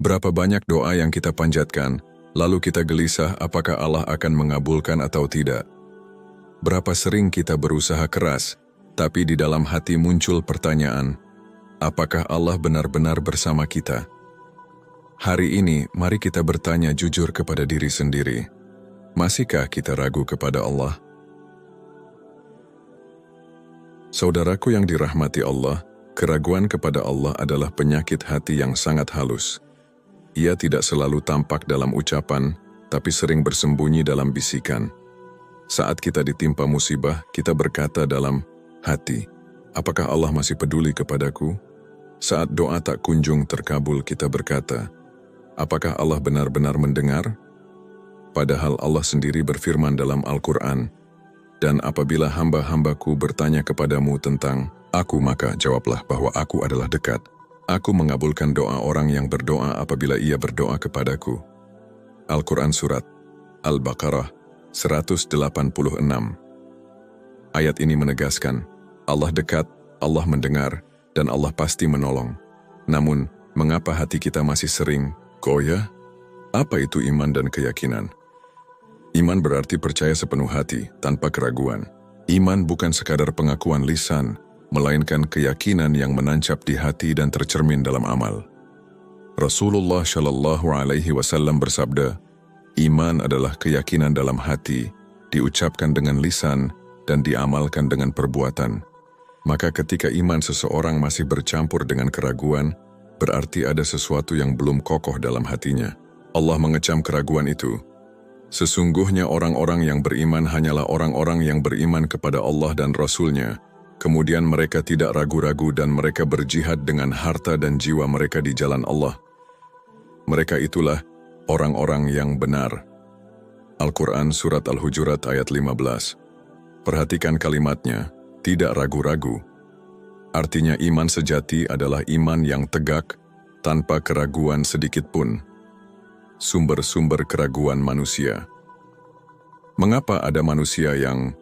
Berapa banyak doa yang kita panjatkan, lalu kita gelisah apakah Allah akan mengabulkan atau tidak. Berapa sering kita berusaha keras, tapi di dalam hati muncul pertanyaan, apakah Allah benar-benar bersama kita? Hari ini, mari kita bertanya jujur kepada diri sendiri. Masihkah kita ragu kepada Allah? Saudaraku yang dirahmati Allah, keraguan kepada Allah adalah penyakit hati yang sangat halus. Ia tidak selalu tampak dalam ucapan, tapi sering bersembunyi dalam bisikan. Saat kita ditimpa musibah, kita berkata dalam hati, apakah Allah masih peduli kepadaku? Saat doa tak kunjung terkabul, kita berkata, apakah Allah benar-benar mendengar? Padahal Allah sendiri berfirman dalam Al-Quran, dan apabila hamba-hambaku bertanya kepadamu tentang aku, maka jawablah bahwa aku adalah dekat. Aku mengabulkan doa orang yang berdoa apabila ia berdoa kepadaku. Al-Quran Surat Al-Baqarah 186. Ayat ini menegaskan, Allah dekat, Allah mendengar, dan Allah pasti menolong. Namun, mengapa hati kita masih sering goyah? Apa itu iman dan keyakinan? Iman berarti percaya sepenuh hati, tanpa keraguan. Iman bukan sekadar pengakuan lisan, melainkan keyakinan yang menancap di hati dan tercermin dalam amal. Rasulullah Shallallahu Alaihi Wasallam bersabda, iman adalah keyakinan dalam hati, diucapkan dengan lisan, dan diamalkan dengan perbuatan. Maka ketika iman seseorang masih bercampur dengan keraguan, berarti ada sesuatu yang belum kokoh dalam hatinya. Allah mengecam keraguan itu. Sesungguhnya orang-orang yang beriman hanyalah orang-orang yang beriman kepada Allah dan Rasul-Nya. Kemudian mereka tidak ragu-ragu dan mereka berjihad dengan harta dan jiwa mereka di jalan Allah. Mereka itulah orang-orang yang benar. Al-Quran Surat Al-Hujurat ayat 15. Perhatikan kalimatnya, tidak ragu-ragu. Artinya iman sejati adalah iman yang tegak, tanpa keraguan sedikit pun. Sumber-sumber keraguan manusia. Mengapa ada manusia yang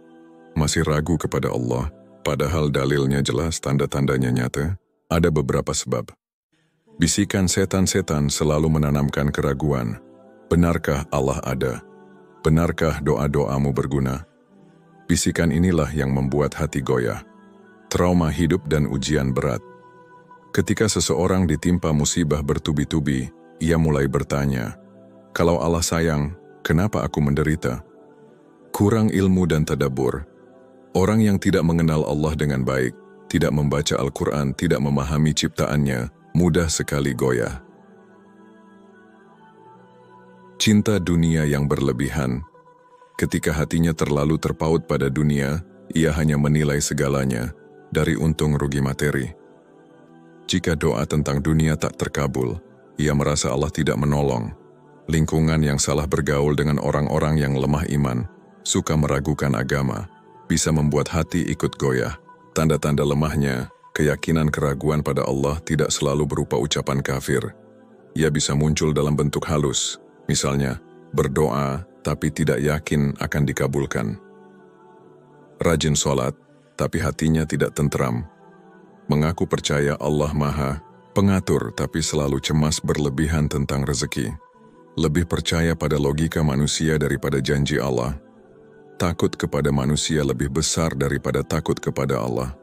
masih ragu kepada Allah? Padahal dalilnya jelas, tanda-tandanya nyata, ada beberapa sebab. Bisikan setan-setan selalu menanamkan keraguan. Benarkah Allah ada? Benarkah doa-doamu berguna? Bisikan inilah yang membuat hati goyah. Trauma hidup dan ujian berat. Ketika seseorang ditimpa musibah bertubi-tubi, ia mulai bertanya, kalau Allah sayang, kenapa aku menderita? Kurang ilmu dan tadabbur. Orang yang tidak mengenal Allah dengan baik, tidak membaca Al-Quran, tidak memahami ciptaannya, mudah sekali goyah. Cinta dunia yang berlebihan. Ketika hatinya terlalu terpaut pada dunia, ia hanya menilai segalanya, dari untung rugi materi. Jika doa tentang dunia tak terkabul, ia merasa Allah tidak menolong. Lingkungan yang salah bergaul dengan orang-orang yang lemah iman, suka meragukan agama, bisa membuat hati ikut goyah. Tanda-tanda lemahnya, keyakinan keraguan pada Allah tidak selalu berupa ucapan kafir. Ia bisa muncul dalam bentuk halus, misalnya berdoa tapi tidak yakin akan dikabulkan. Rajin sholat, tapi hatinya tidak tentram. Mengaku percaya Allah Maha Pengatur tapi selalu cemas berlebihan tentang rezeki. Lebih percaya pada logika manusia daripada janji Allah. Takut kepada manusia lebih besar daripada takut kepada Allah.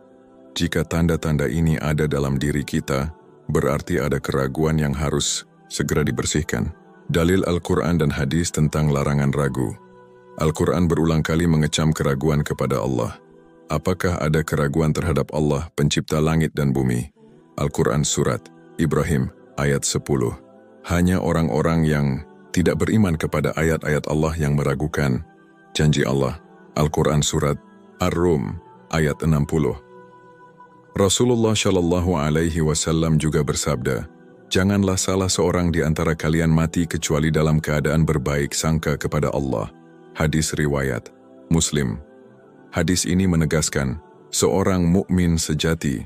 Jika tanda-tanda ini ada dalam diri kita, berarti ada keraguan yang harus segera dibersihkan. Dalil Al-Quran dan hadis tentang larangan ragu. Al-Quran berulang kali mengecam keraguan kepada Allah. Apakah ada keraguan terhadap Allah, pencipta langit dan bumi? Al-Quran Surat Ibrahim ayat 10. Hanya orang-orang yang tidak beriman kepada ayat-ayat Allah yang meragukan janji Allah. Al-Quran Surat Ar-Rum ayat 60. Rasulullah Shallallahu Alaihi Wasallam juga bersabda, janganlah salah seorang di antara kalian mati kecuali dalam keadaan berbaik sangka kepada Allah. Hadis riwayat Muslim. Hadis ini menegaskan, seorang mukmin sejati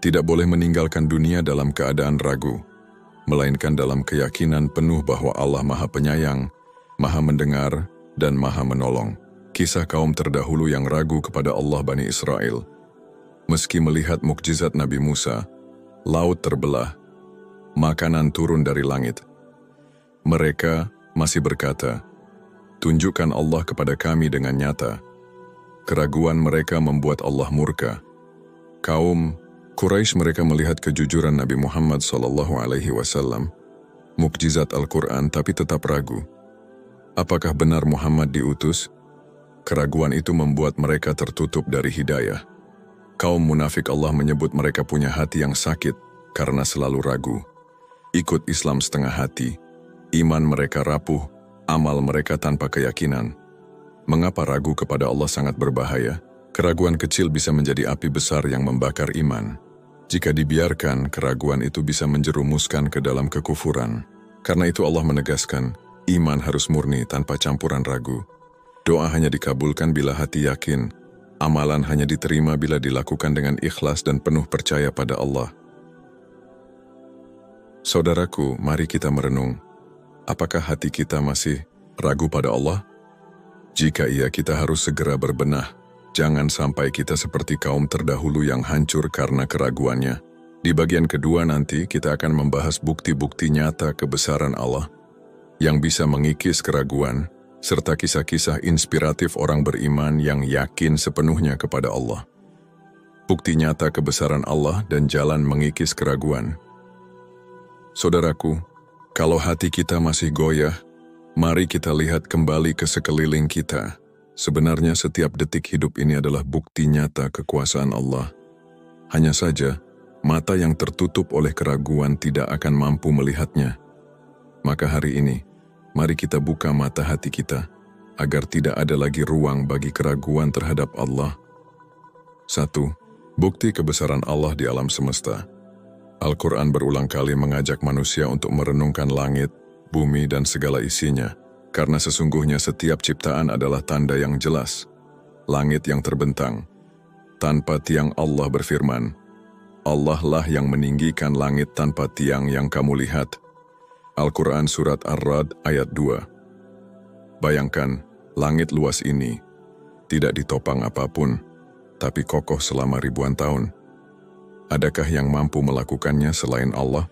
tidak boleh meninggalkan dunia dalam keadaan ragu, melainkan dalam keyakinan penuh bahwa Allah Maha Penyayang, Maha Mendengar, dan Maha Menolong. Kisah kaum terdahulu yang ragu kepada Allah Bani Israel. Meski melihat mukjizat Nabi Musa, laut terbelah, makanan turun dari langit, Mereka masih berkata, "Tunjukkan Allah kepada kami dengan nyata." Keraguan mereka membuat Allah murka. Kaum Quraisy mereka melihat kejujuran Nabi Muhammad SAW, mukjizat Al-Quran, tapi tetap ragu. Apakah benar Muhammad diutus? Keraguan itu membuat mereka tertutup dari hidayah. Kaum munafik Allah menyebut mereka punya hati yang sakit karena selalu ragu. Ikut Islam setengah hati, iman mereka rapuh, amal mereka tanpa keyakinan. Mengapa ragu kepada Allah sangat berbahaya? Keraguan kecil bisa menjadi api besar yang membakar iman. Jika dibiarkan, keraguan itu bisa menjerumuskan ke dalam kekufuran. Karena itu Allah menegaskan, iman harus murni tanpa campuran ragu. Doa hanya dikabulkan bila hati yakin. Amalan hanya diterima bila dilakukan dengan ikhlas dan penuh percaya pada Allah. Saudaraku, mari kita merenung. Apakah hati kita masih ragu pada Allah? Jika iya, kita harus segera berbenah. Jangan sampai kita seperti kaum terdahulu yang hancur karena keraguannya. Di bagian kedua nanti kita akan membahas bukti-bukti nyata kebesaran Allah yang bisa mengikis keraguan, serta kisah-kisah inspiratif orang beriman yang yakin sepenuhnya kepada Allah. Bukti nyata kebesaran Allah dan jalan mengikis keraguan. Saudaraku, kalau hati kita masih goyah, mari kita lihat kembali ke sekeliling kita. Sebenarnya setiap detik hidup ini adalah bukti nyata kekuasaan Allah. Hanya saja, mata yang tertutup oleh keraguan tidak akan mampu melihatnya. Maka hari ini, mari kita buka mata hati kita, agar tidak ada lagi ruang bagi keraguan terhadap Allah. 1. Bukti kebesaran Allah di alam semesta. Al-Quran berulang kali mengajak manusia untuk merenungkan langit, bumi, dan segala isinya, karena sesungguhnya setiap ciptaan adalah tanda yang jelas. Langit yang terbentang. Tanpa tiang Allah berfirman, Allah lah yang meninggikan langit tanpa tiang yang kamu lihat. Al-Quran Surat Ar-Ra'd ayat 2. Bayangkan, langit luas ini tidak ditopang apapun, tapi kokoh selama ribuan tahun. Adakah yang mampu melakukannya selain Allah?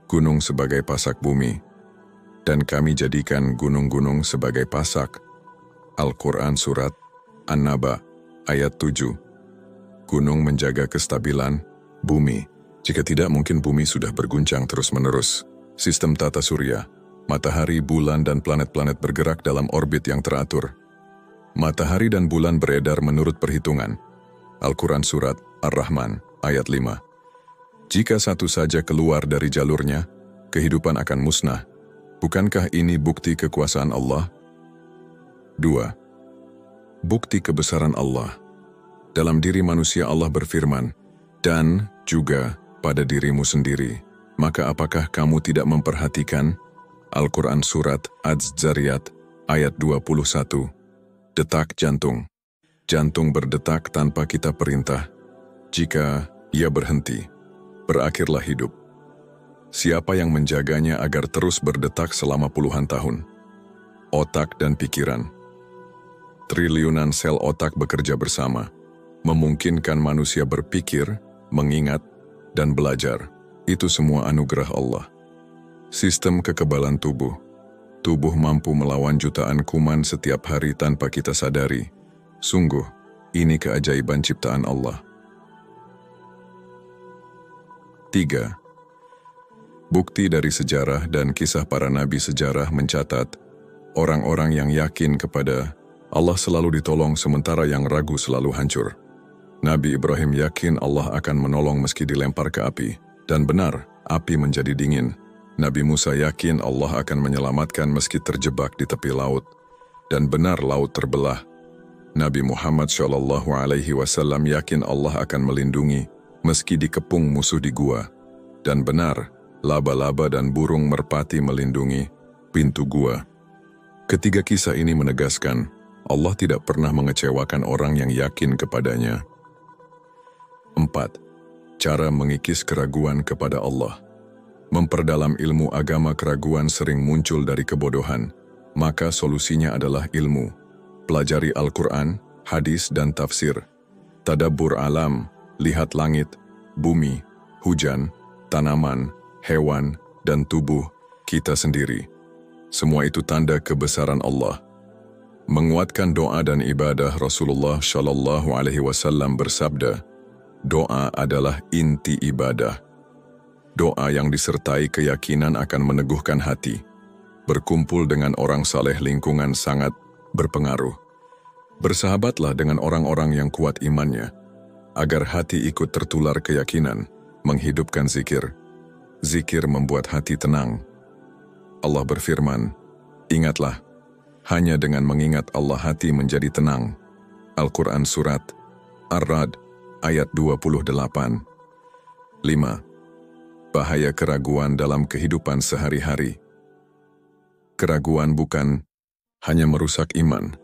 Gunung sebagai pasak bumi, dan kami jadikan gunung-gunung sebagai pasak. Al-Quran Surat An-Naba ayat 7. Gunung menjaga kestabilan bumi. Jika tidak, mungkin bumi sudah berguncang terus-menerus. Sistem tata surya, matahari, bulan, dan planet-planet bergerak dalam orbit yang teratur. Matahari dan bulan beredar menurut perhitungan. Al-Quran Surat Ar-Rahman ayat 5. Jika satu saja keluar dari jalurnya, kehidupan akan musnah. Bukankah ini bukti kekuasaan Allah? 2. Bukti kebesaran Allah. Dalam diri manusia Allah berfirman, dan juga pada dirimu sendiri. Maka apakah kamu tidak memperhatikan? Al-Quran Surat Az-Zariyat ayat 21. Detak jantung. Jantung berdetak tanpa kita perintah. Jika ia berhenti, berakhirlah hidup. Siapa yang menjaganya agar terus berdetak selama puluhan tahun? Otak dan pikiran. Triliunan sel otak bekerja bersama, memungkinkan manusia berpikir, mengingat, dan belajar. Itu semua anugerah Allah. Sistem kekebalan tubuh. Tubuh mampu melawan jutaan kuman setiap hari tanpa kita sadari. Sungguh, ini keajaiban ciptaan Allah. 3. Bukti dari sejarah dan kisah para nabi sejarah mencatat, orang-orang yang yakin kepada Allah selalu ditolong sementara yang ragu selalu hancur. Nabi Ibrahim yakin Allah akan menolong meski dilempar ke api, dan benar, api menjadi dingin. Nabi Musa yakin Allah akan menyelamatkan meski terjebak di tepi laut, dan benar laut terbelah. Nabi Muhammad SAW yakin Allah akan melindungi meski dikepung musuh di gua, dan benar, laba-laba dan burung merpati melindungi pintu gua. Ketiga kisah ini menegaskan, Allah tidak pernah mengecewakan orang yang yakin kepadanya. 4. Cara mengikis keraguan kepada Allah. Memperdalam ilmu agama, keraguan sering muncul dari kebodohan, maka solusinya adalah ilmu. Pelajari Al-Quran, hadis, dan tafsir. Tadabbur alam, lihat langit, bumi, hujan, tanaman, hewan, dan tubuh kita sendiri. Semua itu tanda kebesaran Allah. Menguatkan doa dan ibadah, Rasulullah Shallallahu Alaihi Wasallam bersabda, doa adalah inti ibadah. Doa yang disertai keyakinan akan meneguhkan hati. Berkumpul dengan orang saleh lingkungan sangat berpengaruh. Bersahabatlah dengan orang-orang yang kuat imannya, agar hati ikut tertular keyakinan, menghidupkan zikir. Zikir membuat hati tenang. Allah berfirman, ingatlah, hanya dengan mengingat Allah hati menjadi tenang. Al-Quran Surat Ar-Ra'd ayat 28. 5. Bahaya keraguan dalam kehidupan sehari-hari. Keraguan bukan hanya merusak iman,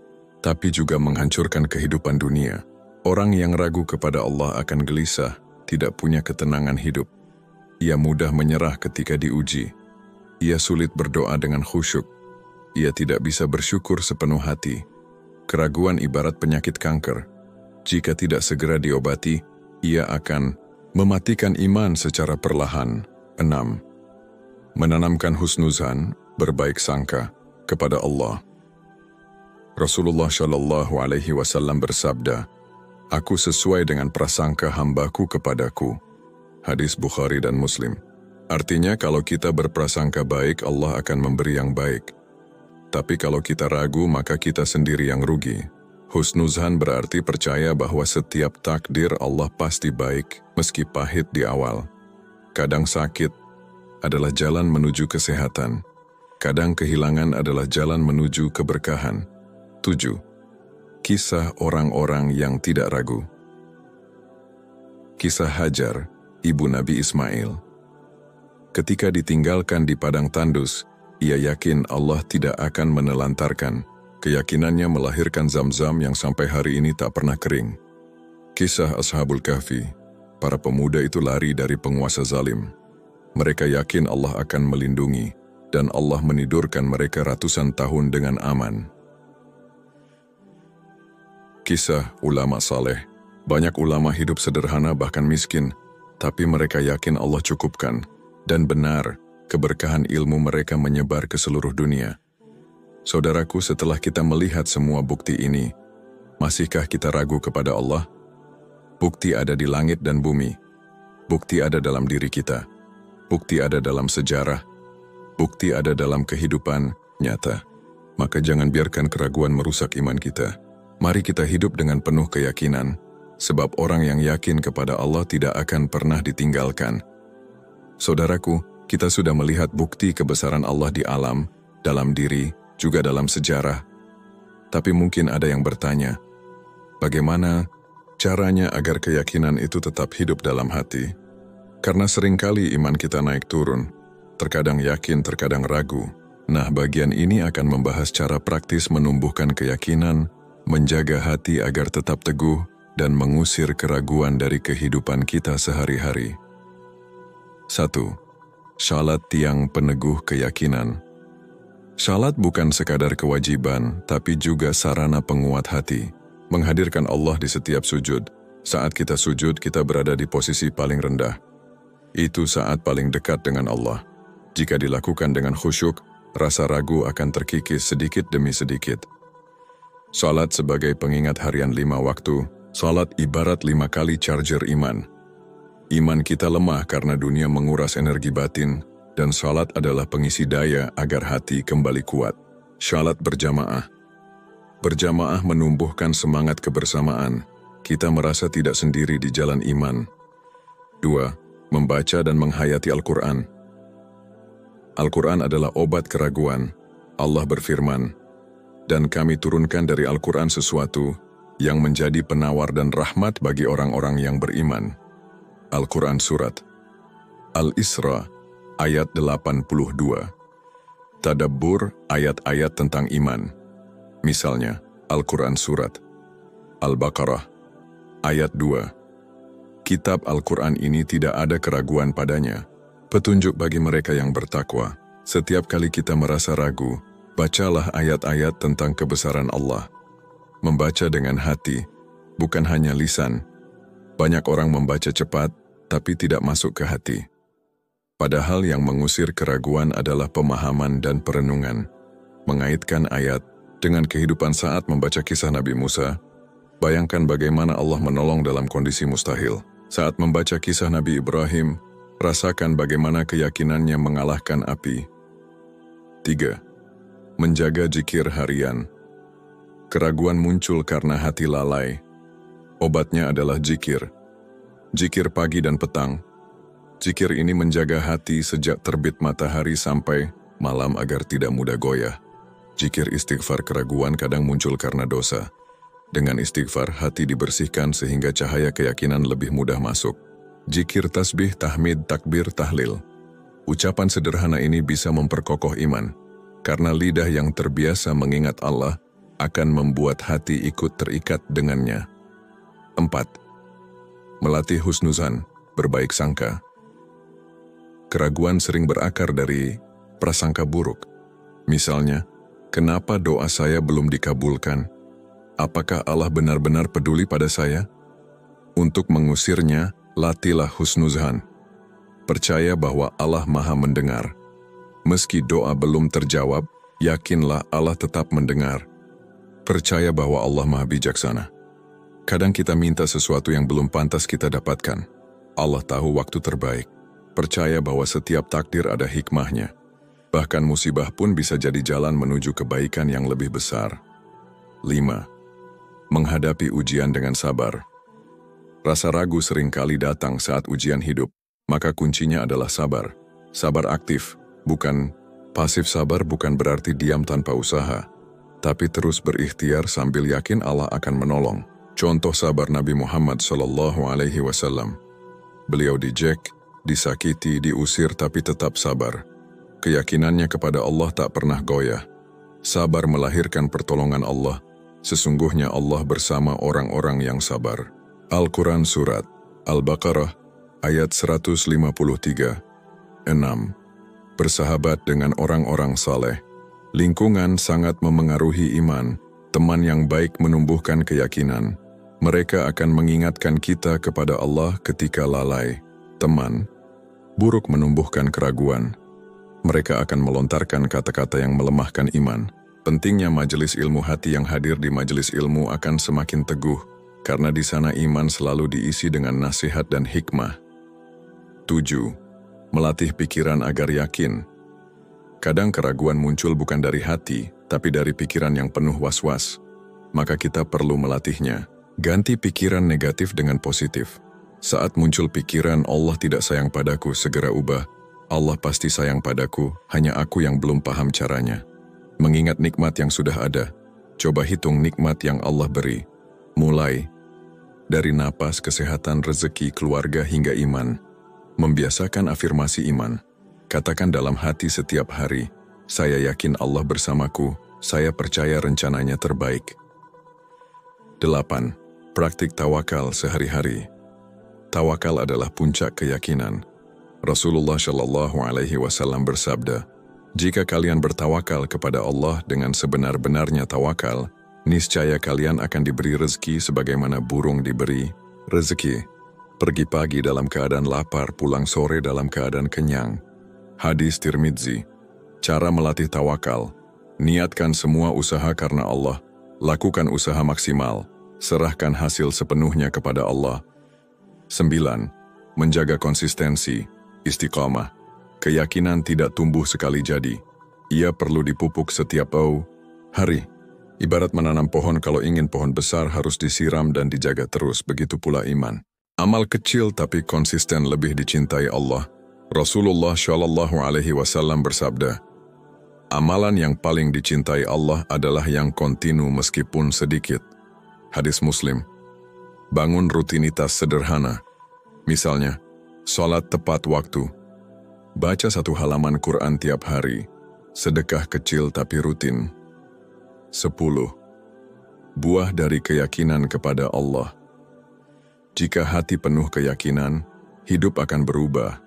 tapi juga menghancurkan kehidupan dunia. Orang yang ragu kepada Allah akan gelisah, tidak punya ketenangan hidup. Ia mudah menyerah ketika diuji. Ia sulit berdoa dengan khusyuk. Ia tidak bisa bersyukur sepenuh hati. Keraguan ibarat penyakit kanker. Jika tidak segera diobati, ia akan mematikan iman secara perlahan. 6. Menanamkan husnuzan, berbaik sangka, kepada Allah. Rasulullah Shallallahu Alaihi Wasallam bersabda, aku sesuai dengan prasangka hambaku kepadaku. Hadis Bukhari dan Muslim. Artinya kalau kita berprasangka baik, Allah akan memberi yang baik. Tapi kalau kita ragu, maka kita sendiri yang rugi. Husnuzan berarti percaya bahwa setiap takdir Allah pasti baik, meski pahit di awal. Kadang sakit adalah jalan menuju kesehatan. Kadang kehilangan adalah jalan menuju keberkahan. 7. Kisah orang-orang yang tidak ragu. Kisah Hajar, ibu Nabi Ismail. Ketika ditinggalkan di padang tandus, ia yakin Allah tidak akan menelantarkan. Keyakinannya melahirkan Zam-Zam yang sampai hari ini tak pernah kering. Kisah Ashabul Kahfi. Para pemuda itu lari dari penguasa zalim. Mereka yakin Allah akan melindungi, dan Allah menidurkan mereka ratusan tahun dengan aman. Kisah ulama saleh. Banyak ulama hidup sederhana bahkan miskin, tapi mereka yakin Allah cukupkan, dan benar, keberkahan ilmu mereka menyebar ke seluruh dunia. Saudaraku, setelah kita melihat semua bukti ini, masihkah kita ragu kepada Allah? Bukti ada di langit dan bumi. Bukti ada dalam diri kita. Bukti ada dalam sejarah. Bukti ada dalam kehidupan nyata. Maka jangan biarkan keraguan merusak iman kita. Mari kita hidup dengan penuh keyakinan, sebab orang yang yakin kepada Allah tidak akan pernah ditinggalkan. Saudaraku, kita sudah melihat bukti kebesaran Allah di alam, dalam diri, juga dalam sejarah. Tapi mungkin ada yang bertanya, bagaimana caranya agar keyakinan itu tetap hidup dalam hati? Karena seringkali iman kita naik turun, terkadang yakin, terkadang ragu. Nah, bagian ini akan membahas cara praktis menumbuhkan keyakinan, menjaga hati agar tetap teguh, dan mengusir keraguan dari kehidupan kita sehari-hari. 1. Syalat yang peneguh keyakinan. Syalat bukan sekadar kewajiban, tapi juga sarana penguat hati. Menghadirkan Allah di setiap sujud. Saat kita sujud, kita berada di posisi paling rendah. Itu saat paling dekat dengan Allah. Jika dilakukan dengan khusyuk, rasa ragu akan terkikis sedikit demi sedikit. Salat sebagai pengingat harian 5 waktu. Salat ibarat 5 kali charger iman. Iman kita lemah karena dunia menguras energi batin, dan salat adalah pengisi daya agar hati kembali kuat. Salat berjamaah. Berjamaah menumbuhkan semangat kebersamaan. Kita merasa tidak sendiri di jalan iman. 2. Membaca dan menghayati Al-Quran. Al-Quran adalah obat keraguan. Allah berfirman, dan kami turunkan dari Al-Quran sesuatu yang menjadi penawar dan rahmat bagi orang-orang yang beriman. Al-Quran Surat Al-Isra ayat 82. Tadabbur ayat-ayat tentang iman. Misalnya, Al-Quran Surat Al-Baqarah ayat 2. Kitab Al-Quran ini tidak ada keraguan padanya. Petunjuk bagi mereka yang bertakwa. Setiap kali kita merasa ragu, bacalah ayat-ayat tentang kebesaran Allah. Membaca dengan hati, bukan hanya lisan. Banyak orang membaca cepat, tapi tidak masuk ke hati. Padahal yang mengusir keraguan adalah pemahaman dan perenungan. Mengaitkan ayat dengan kehidupan saat membaca kisah Nabi Musa, bayangkan bagaimana Allah menolong dalam kondisi mustahil. Saat membaca kisah Nabi Ibrahim, rasakan bagaimana keyakinannya mengalahkan api. 3. Menjaga zikir harian. Keraguan muncul karena hati lalai. Obatnya adalah zikir. Zikir pagi dan petang. Zikir ini menjaga hati sejak terbit matahari sampai malam agar tidak mudah goyah. Zikir istighfar keraguan kadang muncul karena dosa. Dengan istighfar, hati dibersihkan sehingga cahaya keyakinan lebih mudah masuk. Zikir tasbih, tahmid, takbir, tahlil. Ucapan sederhana ini bisa memperkokoh iman, karena lidah yang terbiasa mengingat Allah akan membuat hati ikut terikat dengannya. 4. Melatih husnuzan, berbaik sangka. Keraguan sering berakar dari prasangka buruk. Misalnya, kenapa doa saya belum dikabulkan? Apakah Allah benar-benar peduli pada saya? Untuk mengusirnya, latihlah husnuzan. Percaya bahwa Allah Maha mendengar. Meski doa belum terjawab, yakinlah Allah tetap mendengar. Percaya bahwa Allah Maha bijaksana. Kadang kita minta sesuatu yang belum pantas kita dapatkan. Allah tahu waktu terbaik. Percaya bahwa setiap takdir ada hikmahnya. Bahkan musibah pun bisa jadi jalan menuju kebaikan yang lebih besar. 5. Menghadapi ujian dengan sabar. Rasa ragu seringkali datang saat ujian hidup, maka kuncinya adalah sabar. Sabar aktif, bukan pasif. Sabar bukan berarti diam tanpa usaha, tapi terus berikhtiar sambil yakin Allah akan menolong. Contoh sabar Nabi Muhammad SAW. Beliau dijek, disakiti, diusir tapi tetap sabar. Keyakinannya kepada Allah tak pernah goyah. Sabar melahirkan pertolongan Allah. Sesungguhnya Allah bersama orang-orang yang sabar. Al-Quran Surat Al-Baqarah ayat 153. 6. Bersahabat dengan orang-orang saleh. Lingkungan sangat memengaruhi iman. Teman yang baik menumbuhkan keyakinan. Mereka akan mengingatkan kita kepada Allah ketika lalai. Teman buruk menumbuhkan keraguan. Mereka akan melontarkan kata-kata yang melemahkan iman. Pentingnya majelis ilmu. Hati yang hadir di majelis ilmu akan semakin teguh, karena di sana iman selalu diisi dengan nasihat dan hikmah. 7. Melatih pikiran agar yakin. Kadang keraguan muncul bukan dari hati, tapi dari pikiran yang penuh was-was. Maka kita perlu melatihnya. Ganti pikiran negatif dengan positif. Saat muncul pikiran Allah tidak sayang padaku, segera ubah. Allah pasti sayang padaku, hanya aku yang belum paham caranya. Mengingat nikmat yang sudah ada, coba hitung nikmat yang Allah beri. Mulai dari napas, kesehatan, rezeki, keluarga hingga iman. Membiasakan afirmasi iman. Katakan dalam hati setiap hari, saya yakin Allah bersamaku, saya percaya rencananya terbaik. 8. Praktik tawakal sehari-hari. Tawakal adalah puncak keyakinan. Rasulullah SAW bersabda, jika kalian bertawakal kepada Allah dengan sebenar-benarnya tawakal, niscaya kalian akan diberi rezeki sebagaimana burung diberi rezeki. Pergi pagi dalam keadaan lapar, pulang sore dalam keadaan kenyang. Hadis Tirmidzi. Cara melatih tawakal. Niatkan semua usaha karena Allah. Lakukan usaha maksimal. Serahkan hasil sepenuhnya kepada Allah. 9. Menjaga konsistensi, istiqamah. Keyakinan tidak tumbuh sekali jadi. Ia perlu dipupuk setiap hari. Ibarat menanam pohon, kalau ingin pohon besar harus disiram dan dijaga terus, begitu pula iman. Amal kecil tapi konsisten lebih dicintai Allah. Rasulullah SAW bersabda, amalan yang paling dicintai Allah adalah yang kontinu meskipun sedikit. Hadis Muslim. Bangun rutinitas sederhana. Misalnya, sholat tepat waktu. Baca 1 halaman Quran tiap hari. Sedekah kecil tapi rutin. 10. Buah dari keyakinan kepada Allah. Jika hati penuh keyakinan, hidup akan berubah.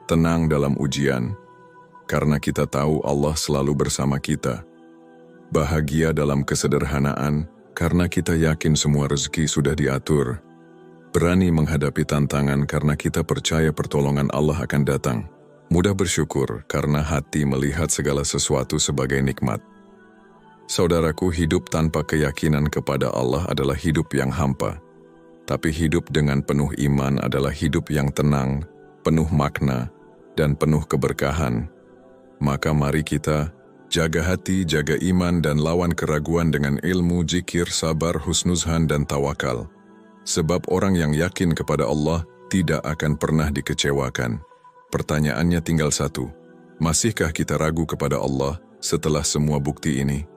Tenang dalam ujian, karena kita tahu Allah selalu bersama kita. Bahagia dalam kesederhanaan, karena kita yakin semua rezeki sudah diatur. Berani menghadapi tantangan karena kita percaya pertolongan Allah akan datang. Mudah bersyukur karena hati melihat segala sesuatu sebagai nikmat. Saudaraku, hidup tanpa keyakinan kepada Allah adalah hidup yang hampa. Tapi hidup dengan penuh iman adalah hidup yang tenang, penuh makna, dan penuh keberkahan. Maka mari kita jaga hati, jaga iman, dan lawan keraguan dengan ilmu, zikir, sabar, husnuzhan, dan tawakal. Sebab orang yang yakin kepada Allah tidak akan pernah dikecewakan. Pertanyaannya tinggal satu, masihkah kita ragu kepada Allah setelah semua bukti ini?